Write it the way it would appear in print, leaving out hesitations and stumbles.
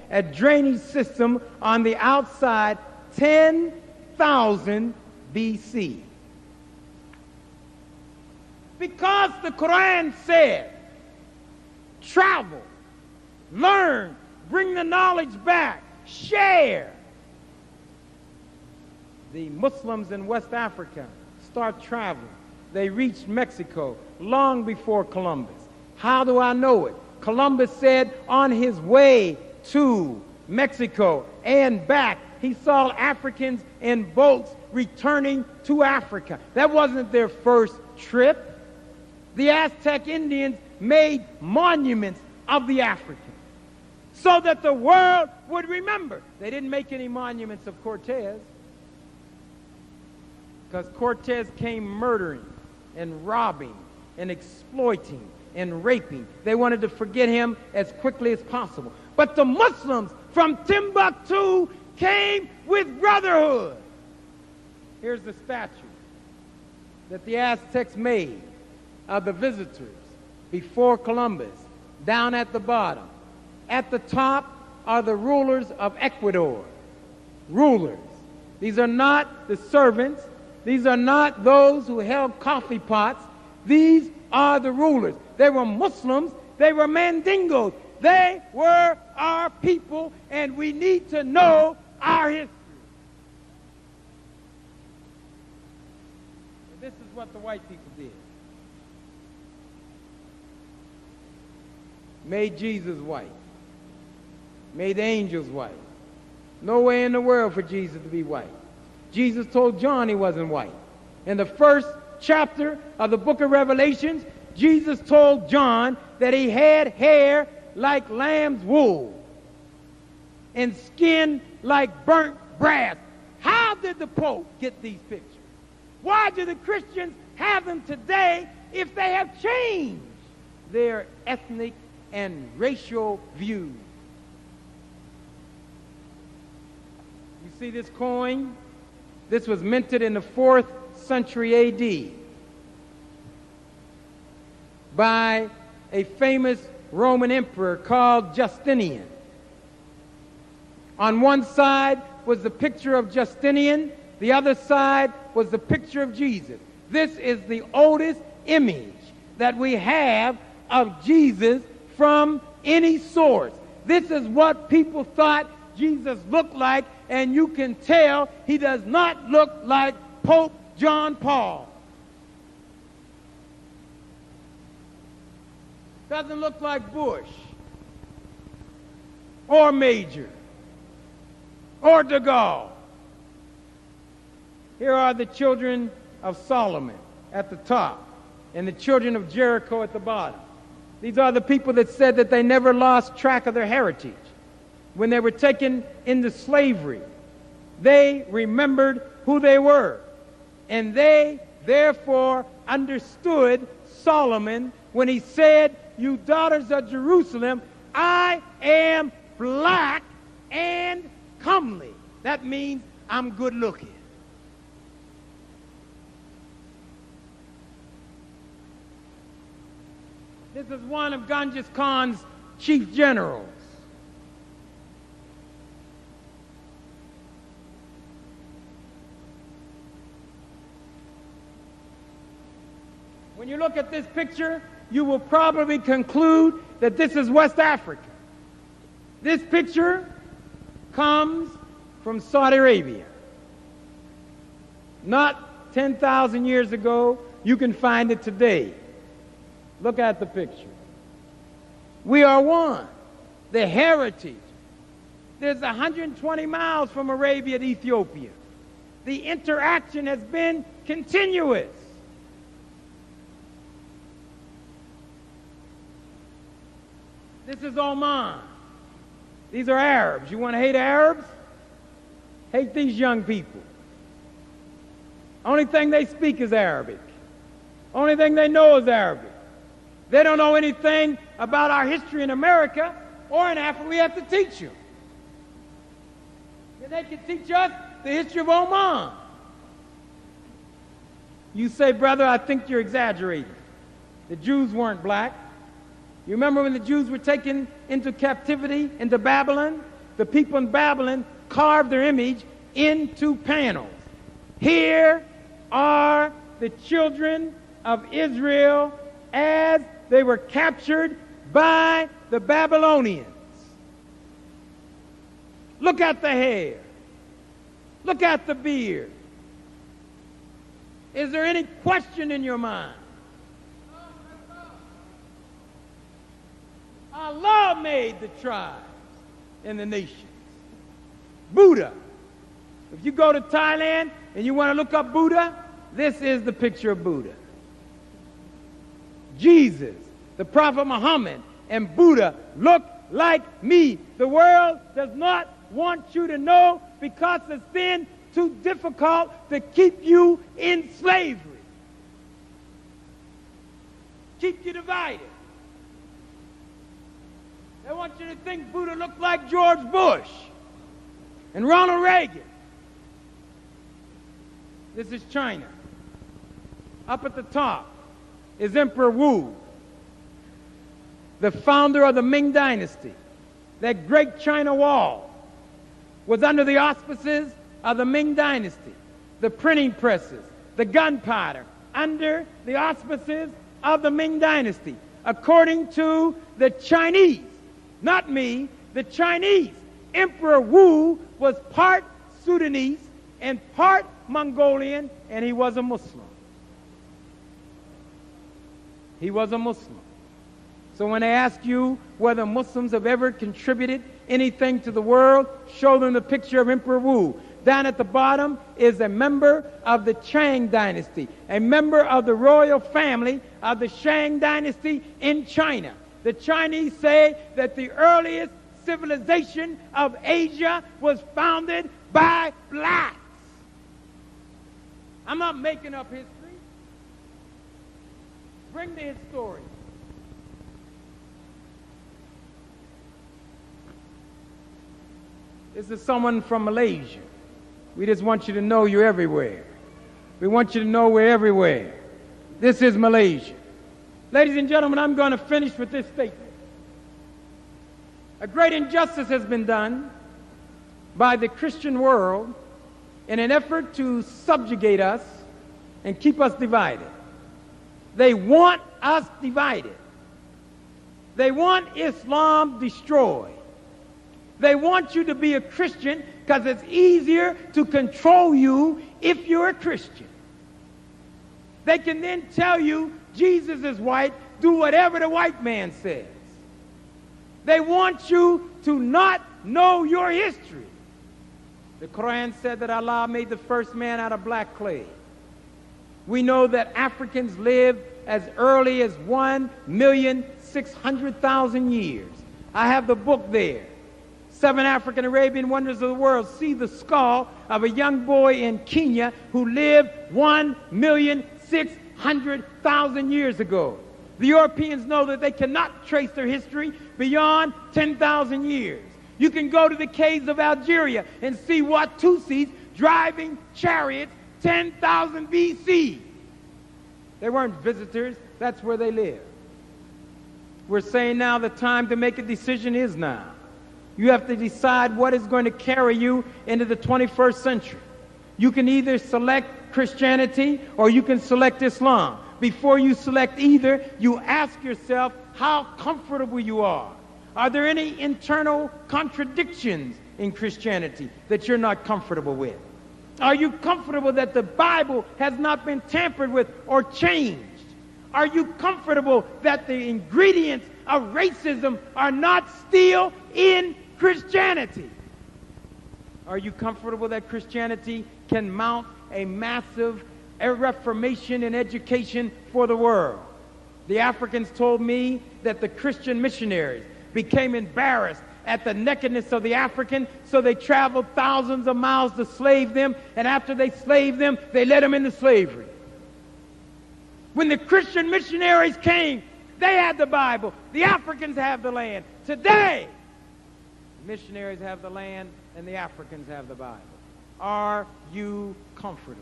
a drainage system on the outside 10,000 BC. Because the Quran said, travel, learn, bring the knowledge back, share. The Muslims in West Africa start traveling. They reached Mexico long before Columbus. How do I know it? Columbus said on his way to Mexico and back, he saw Africans in boats returning to Africa. That wasn't their first trip. The Aztec Indians made monuments of the Africans so that the world would remember. They didn't make any monuments of Cortez because Cortez came murdering and robbing and exploiting and raping. They wanted to forget him as quickly as possible. But the Muslims from Timbuktu came with brotherhood. Here's the statue that the Aztecs made of the visitors before Columbus, down at the bottom. At the top are the rulers of Ecuador. Rulers. These are not the servants. These are not those who held coffee pots. These are the rulers. They were Muslims. They were Mandingos. They were our people, and we need to know our history. This is what the white people did. Made Jesus white. Made the angels white. No way in the world for Jesus to be white. Jesus told John he wasn't white. In the first chapter of the book of Revelations, Jesus told John that he had hair like lamb's wool and skin like burnt brass. How did the Pope get these pictures? Why do the Christians have them today if they have changed their ethnic and racial views? You see this coin? This was minted in the 4th century A.D. by a famous Roman emperor called Justinian. On one side was the picture of Justinian, the other side was the picture of Jesus. This is the oldest image that we have of Jesus from any source. This is what people thought Jesus looked like, and you can tell he does not look like Pope John Paul. Doesn't look like Bush or Major or de Gaulle. Here are the children of Solomon at the top and the children of Jericho at the bottom. These are the people that said that they never lost track of their heritage. When they were taken into slavery, they remembered who they were. And they therefore understood Solomon when he said, "You daughters of Jerusalem, I am black and comely." That means I'm good looking. This is one of Genghis Khan's chief generals. When you look at this picture, you will probably conclude that this is West Africa. This picture comes from Saudi Arabia. Not 10,000 years ago. You can find it today. Look at the picture. We are one. The heritage. There's 120 miles from Arabia to Ethiopia. The interaction has been continuous. This is Oman. These are Arabs. You want to hate Arabs? Hate these young people. Only thing they speak is Arabic. Only thing they know is Arabic. They don't know anything about our history in America or in Africa. We have to teach them. And they can teach us the history of Oman. You say, brother, I think you're exaggerating. The Jews weren't black. You remember when the Jews were taken into captivity into Babylon? The people in Babylon carved their image into panels. Here are the children of Israel as they were captured by the Babylonians. Look at the hair. Look at the beard. Is there any question in your mind? Allah made the tribes and the nations. Buddha. If you go to Thailand and you want to look up Buddha, this is the picture of Buddha. Jesus, the Prophet Muhammad, and Buddha look like me. The world does not want you to know because it's then too difficult to keep you in slavery. Keep you divided. They want you to think Buddha looked like George Bush and Ronald Reagan. This is China. Up at the top is Emperor Wu, the founder of the Ming Dynasty. That great China Wall was under the auspices of the Ming Dynasty. The printing presses, the gunpowder, under the auspices of the Ming Dynasty. According to the Chinese, not me, the Chinese, Emperor Wu was part Sudanese and part Mongolian, and he was a Muslim. He was a Muslim. So when they ask you whether Muslims have ever contributed anything to the world, show them the picture of Emperor Wu. Down at the bottom is a member of the Chang Dynasty, a member of the royal family of the Shang Dynasty in China. The Chinese say that the earliest civilization of Asia was founded by blacks. I'm not making up history. Bring the historian. This is someone from Malaysia. We just want you to know you're everywhere. We want you to know we're everywhere. This is Malaysia. Ladies and gentlemen, I'm going to finish with this statement. A great injustice has been done by the Christian world in an effort to subjugate us and keep us divided. They want us divided. They want Islam destroyed. They want you to be a Christian because it's easier to control you if you're a Christian. They can then tell you Jesus is white, do whatever the white man says. They want you to not know your history. The Quran said that Allah made the first man out of black clay. We know that Africans lived as early as 1,600,000 years. I have the book there. 7 African Arabian Wonders of the World. See the skull of a young boy in Kenya who lived 1,600,000 years ago. The Europeans know that they cannot trace their history beyond 10,000 years. You can go to the caves of Algeria and see Watusis driving chariots 10,000 BC. They weren't visitors. That's where they lived. We're saying now the time to make a decision is now. You have to decide what is going to carry you into the 21st century. You can either select Christianity or you can select Islam. Before you select either, you ask yourself how comfortable you are. Are there any internal contradictions in Christianity that you're not comfortable with? Are you comfortable that the Bible has not been tampered with or changed? Are you comfortable that the ingredients of racism are not still in Christianity? Are you comfortable that Christianity can mount a massive reformation in education for the world? The Africans told me that the Christian missionaries became embarrassed at the nakedness of the African, so they traveled thousands of miles to slave them, and after they slaved them, they let them into slavery. When the Christian missionaries came, they had the Bible. The Africans have the land. Today, missionaries have the land and the Africans have the Bible. Are you comfortable?